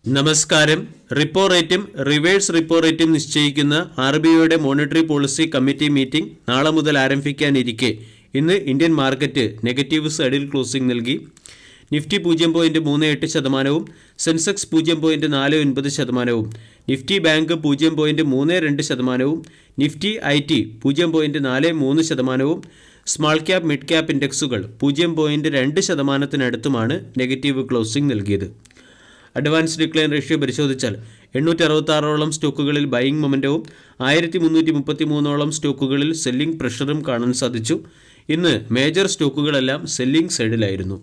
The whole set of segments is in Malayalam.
നമസ്കാരം. റിപ്പോ റേറ്റും റിവേഴ്സ് റിപ്പോ റേറ്റും നിശ്ചയിക്കുന്ന RBIയുടെ മോണിറ്ററി പോളിസി കമ്മിറ്റി മീറ്റിംഗ് നാളെ മുതൽ ആരംഭിക്കാനിരിക്കെ ഇന്ന് ഇന്ത്യൻ മാർക്കറ്റ് നെഗറ്റീവ് സൈഡിൽ ക്ലോസിംഗ് നൽകി. Nifty 0.38%, Sensex 0.49%, Nifty bank 0.32%, Nifty IT 0.43%, small cap mid cap ഇൻഡെക്സുകൾ 0.2%-നടുത്തുമാണ് നെഗറ്റീവ് ക്ലോസിംഗ് നൽകിയത്. അഡ്വാൻസ് ഡിക്ലൈൻ റേഷ്യോ പരിശോധിച്ചാൽ 866ഓളം സ്റ്റോക്കുകളിൽ ബൈയിങ് മൊമെൻറ്റവും 1333ഓളം സ്റ്റോക്കുകളിൽ സെല്ലിംഗ് പ്രഷറും കാണാൻ സാധിച്ചു. ഇന്ന് മേജർ സ്റ്റോക്കുകളെല്ലാം സെല്ലിംഗ് സൈഡിലായിരുന്നു.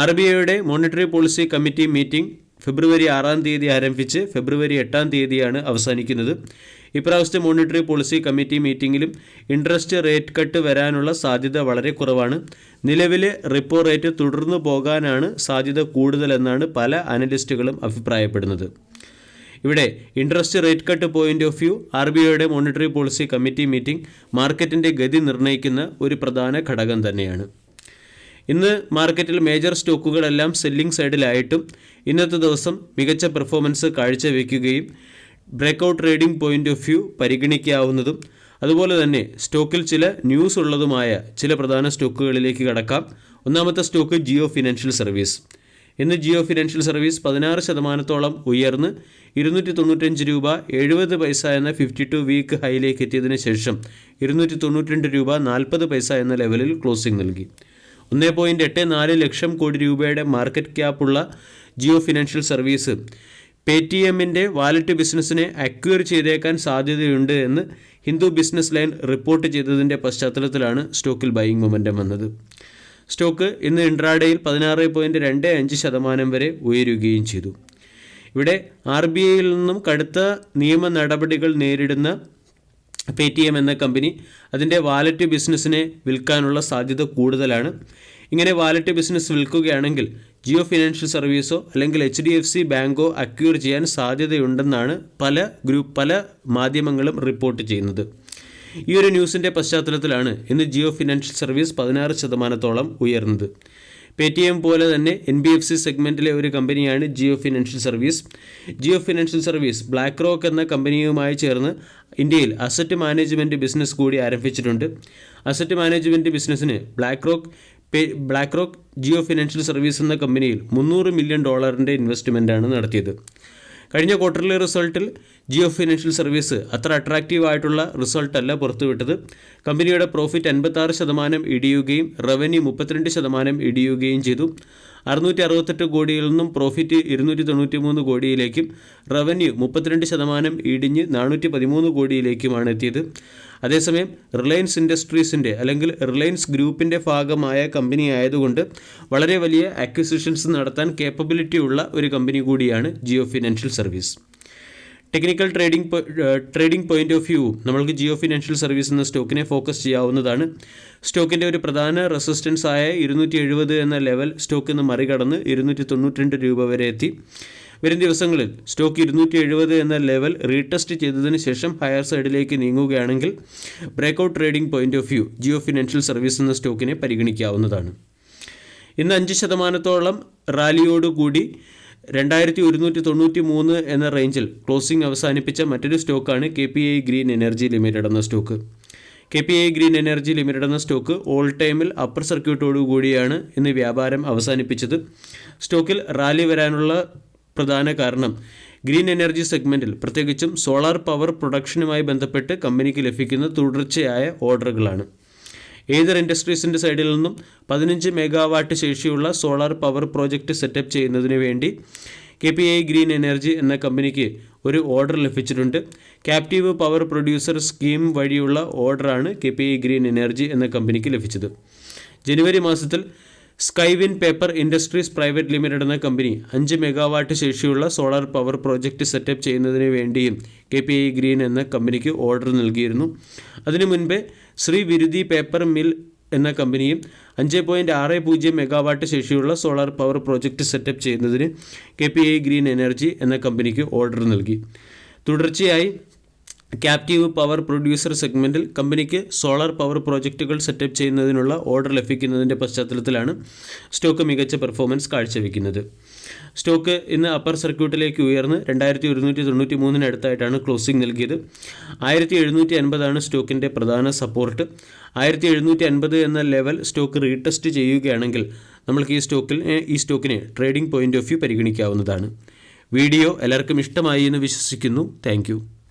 RBIയുടെ മോണിറ്ററി പോളിസി കമ്മിറ്റി മീറ്റിംഗ് ഫെബ്രുവരി 6 ആരംഭിച്ച് ഫെബ്രുവരി 8 അവസാനിക്കുന്നത്. ഇപ്രാവശ്യത്തെ മോണിറ്ററി പോളിസി കമ്മിറ്റി മീറ്റിംഗിലും ഇൻട്രസ്റ്റ് റേറ്റ് കട്ട് വരാനുള്ള സാധ്യത വളരെ കുറവാണ്. നിലവിലെ റിപ്പോ റേറ്റ് തുടർന്നു പോകാനാണ് സാധ്യത കൂടുതലെന്നാണ് പല അനലിസ്റ്റുകളും അഭിപ്രായപ്പെടുന്നത്. ഇവിടെ interest rate cut point of view RBIയുടെ മോണിറ്ററി പോളിസി കമ്മിറ്റി മീറ്റിംഗ് മാർക്കറ്റിൻ്റെ ഗതി നിർണ്ണയിക്കുന്ന ഒരു പ്രധാന ഘടകം തന്നെയാണ്. ഇന്ന് മാർക്കറ്റിൽ മേജർ സ്റ്റോക്കുകളെല്ലാം സെല്ലിംഗ് സൈഡിലായിട്ടും ഇന്നത്തെ ദിവസം മികച്ച പെർഫോമൻസ് കാഴ്ചവെക്കുകയും breakout trading point of view പരിഗണിക്കാവുന്നതും അതുപോലെ തന്നെ സ്റ്റോക്കിൽ ചില ന്യൂസ് ഉള്ളതുമായ ചില പ്രധാന സ്റ്റോക്കുകളിലേക്ക് കടക്കാം. ഒന്നാമത്തെ സ്റ്റോക്ക് ജിയോ ഫിനാൻഷ്യൽ സർവീസ്. ഇന്ന് ജിയോ ഫിനാൻഷ്യൽ സർവീസ് 16% ഉയർന്ന് 295 രൂപ 70 പൈസ എന്ന 52 വീക്ക് ഹൈയിലേക്ക് എത്തിയതിനു ശേഷം 292 രൂപ 40 പൈസ എന്ന ലെവലിൽ ക്ലോസിംഗ് നൽകി. 1.84 ലക്ഷം കോടി രൂപയുടെ മാർക്കറ്റ് ക്യാപ്പുള്ള ജിയോ ഫിനാൻഷ്യൽ സർവീസ് പേടിഎമ്മിൻ്റെ വാലറ്റ് ബിസിനസ്സിനെ അക്വയർ ചെയ്തേക്കാൻ സാധ്യതയുണ്ട് എന്ന് ഹിന്ദു ബിസിനസ് ലൈൻ റിപ്പോർട്ട് ചെയ്തതിൻ്റെ പശ്ചാത്തലത്തിലാണ് സ്റ്റോക്കിൽ ബൈയിങ് മൊമെൻറ്റം വന്നത്. സ്റ്റോക്ക് ഇന്ന് ഇൻട്രാഡേയിൽ 16.25% വരെ ഉയരുകയും ചെയ്തു. ഇവിടെ RBIയിൽ നിന്നും കടുത്ത നിയമ നടപടികൾ നേരിടുന്ന പേടിഎം എന്ന കമ്പനി അതിൻ്റെ വാലറ്റ് ബിസിനസ്സിനെ വിൽക്കാനുള്ള സാധ്യത കൂടുതലാണ്. ഇങ്ങനെ വാലറ്റ് ബിസിനസ് വിൽക്കുകയാണെങ്കിൽ ജിയോ ഫിനാൻഷ്യൽ സർവീസോ അല്ലെങ്കിൽ HDFC ബാങ്കോ അക്വയർ ചെയ്യാൻ സാധ്യതയുണ്ടെന്നാണ് പല മാധ്യമങ്ങളും റിപ്പോർട്ട് ചെയ്യുന്നത്. ഈ ഒരു ന്യൂസിൻ്റെ പശ്ചാത്തലത്തിലാണ് ഇന്ന് ജിയോ ഫിനാൻഷ്യൽ സർവീസ് 16%-ഓളം ഉയർന്നത്. പേടിഎം പോലെ തന്നെ NBFC സെഗ്മെൻറ്റിലെ ഒരു കമ്പനിയാണ് Jio financial service. Jio financial service BlackRock എന്ന കമ്പനിയുമായി ചേർന്ന് ഇന്ത്യയിൽ അസറ്റ് മാനേജ്മെൻറ്റ് ബിസിനസ് കൂടി ആരംഭിച്ചിട്ടുണ്ട്. അസറ്റ് മാനേജ്മെൻറ്റ് ബിസിനസ്സിന് BlackRock Jio financial service എന്ന കമ്പനിയിൽ $300 മില്യൺ ഇൻവെസ്റ്റ്മെൻറ്റാണ് നടത്തിയത്. കഴിഞ്ഞ ക്വാർട്ടർലി റിസൾട്ടിൽ ജിയോ ഫിനാൻഷ്യൽ സർവീസ് അത്ര അട്രാക്റ്റീവ് ആയിട്ടുള്ള റിസൾട്ടല്ല പുറത്തുവിട്ടത്. കമ്പനിയുടെ പ്രോഫിറ്റ് 56% ഇടിയുകയും റവന്യൂ 32% ഇടിയുകയും ചെയ്തു. 668 കോടിയിൽ നിന്നും പ്രോഫിറ്റ് 293 കോടിയിലേക്കും റവന്യൂ 32% ഇടിഞ്ഞ് 413 കോടിയിലേക്കുമാണ് എത്തിയത്. അതേസമയം റിലയൻസ് ഇൻഡസ്ട്രീസിൻ്റെ അല്ലെങ്കിൽ റിലയൻസ് ഗ്രൂപ്പിൻ്റെ ഭാഗമായ കമ്പനി ആയതുകൊണ്ട് വളരെ വലിയ അക്വിസിഷൻസ് നടത്താൻ കേപ്പബിലിറ്റി ഉള്ള ഒരു കമ്പനി കൂടിയാണ് Jio financial service. Technical trading point of view നമ്മൾക്ക് ജിയോ ഫിനാൻഷ്യൽ സർവീസ് എന്ന സ്റ്റോക്കിനെ ഫോക്കസ് ചെയ്യാവുന്നതാണ്. സ്റ്റോക്കിൻ്റെ ഒരു പ്രധാന റെസിസ്റ്റൻസ് ആയ 270 എന്ന ലെവൽ സ്റ്റോക്ക് ഇന്ന് മറികടന്ന് 292 രൂപ വരെ എത്തി. വരും ദിവസങ്ങളിൽ സ്റ്റോക്ക് 270 എന്ന ലെവൽ റീടെസ്റ്റ് ചെയ്തതിന് ശേഷം ഹയർ സൈഡിലേക്ക് നീങ്ങുകയാണെങ്കിൽ breakout trading point of view Jio financial service എന്ന സ്റ്റോക്കിനെ പരിഗണിക്കാവുന്നതാണ്. ഇന്ന് 5%-ഓളം റാലിയോടുകൂടി 2193 എന്ന റേഞ്ചിൽ ക്ലോസിംഗ് അവസാനിപ്പിച്ച മറ്റൊരു സ്റ്റോക്കാണ് KPI ഗ്രീൻ എനർജി ലിമിറ്റഡ് എന്ന stock. KPI green energy limited എന്ന സ്റ്റോക്ക് ഓൾ ടൈമിൽ അപ്പർ സർക്യൂട്ടോടുകൂടിയാണ് ഇന്ന് വ്യാപാരം അവസാനിപ്പിച്ചത്. സ്റ്റോക്കിൽ റാലി വരാനുള്ള പ്രധാന കാരണം ഗ്രീൻ എനർജി സെഗ്മെൻറ്റിൽ പ്രത്യേകിച്ചും സോളാർ പവർ പ്രൊഡക്ഷനുമായി ബന്ധപ്പെട്ട് കമ്പനിക്ക് ലഭിക്കുന്ന തുടർച്ചയായ ഓർഡറുകളാണ്. ഏതർ ഇൻഡസ്ട്രീസിൻ്റെ സൈഡിൽ നിന്നും 15 മെഗാവാട്ട് ശേഷിയുള്ള സോളാർ പവർ പ്രോജക്റ്റ് സെറ്റപ്പ് ചെയ്യുന്നതിന് വേണ്ടി KPI ഗ്രീൻ എനർജി എന്ന കമ്പനിക്ക് ഒരു ഓർഡർ ലഭിച്ചിട്ടുണ്ട്. ക്യാപ്റ്റീവ് പവർ പ്രൊഡ്യൂസർ സ്കീം വഴിയുള്ള ഓർഡറാണ് KPI ഗ്രീൻ എനർജി എന്ന കമ്പനിക്ക് ലഭിച്ചത്. ജനുവരി മാസത്തിൽ സ്കൈവിൻ പേപ്പർ ഇൻഡസ്ട്രീസ് പ്രൈവറ്റ് ലിമിറ്റഡ് എന്ന കമ്പനി 5 മെഗാവാട്ട് ശേഷിയുള്ള സോളാർ പവർ പ്രോജക്റ്റ് സെറ്റപ്പ് ചെയ്യുന്നതിന് വേണ്ടിയും KPI ഗ്രീൻ എന്ന കമ്പനിക്ക് ഓർഡർ നൽകിയിരുന്നു. അതിനു മുൻപേ ശ്രീ വിരുതി പേപ്പർ മിൽ എന്ന കമ്പനിയും 5.60 മെഗാവാട്ട് ശേഷിയുള്ള സോളാർ പവർ പ്രോജക്റ്റ് സെറ്റപ്പ് ചെയ്യുന്നതിന് KPI ഗ്രീൻ എനർജി എന്ന കമ്പനിക്ക് ഓർഡർ നൽകി. തുടർച്ചയായി ക്യാപ്റ്റീവ് പവർ പ്രൊഡ്യൂസർ സെഗ്മെൻറ്റിൽ കമ്പനിക്ക് സോളാർ പവർ പ്രോജക്റ്റുകൾ സെറ്റപ്പ് ചെയ്യുന്നതിനുള്ള ഓർഡർ ലഭിക്കുന്നതിൻ്റെ പശ്ചാത്തലത്തിലാണ് സ്റ്റോക്ക് മികച്ച പെർഫോമൻസ് കാഴ്ചവെക്കുന്നത്. സ്റ്റോക്ക് ഇന്ന് അപ്പർ സർക്യൂട്ടിലേക്ക് ഉയർന്ന് 2193 അടുത്തായിട്ടാണ് ക്ലോസിംഗ് നൽകിയത്. 1750 സ്റ്റോക്കിൻ്റെ പ്രധാന സപ്പോർട്ട്. 1750 എന്ന ലെവൽ സ്റ്റോക്ക് റീടെസ്റ്റ് ചെയ്യുകയാണെങ്കിൽ നമ്മൾക്ക് ഈ സ്റ്റോക്കിനെ ട്രേഡിംഗ് പോയിന്റ് ഓഫ് വ്യൂ പരിഗണിക്കാവുന്നതാണ്. വീഡിയോ എല്ലാവർക്കും ഇഷ്ടമായി എന്ന് വിശ്വസിക്കുന്നു. താങ്ക്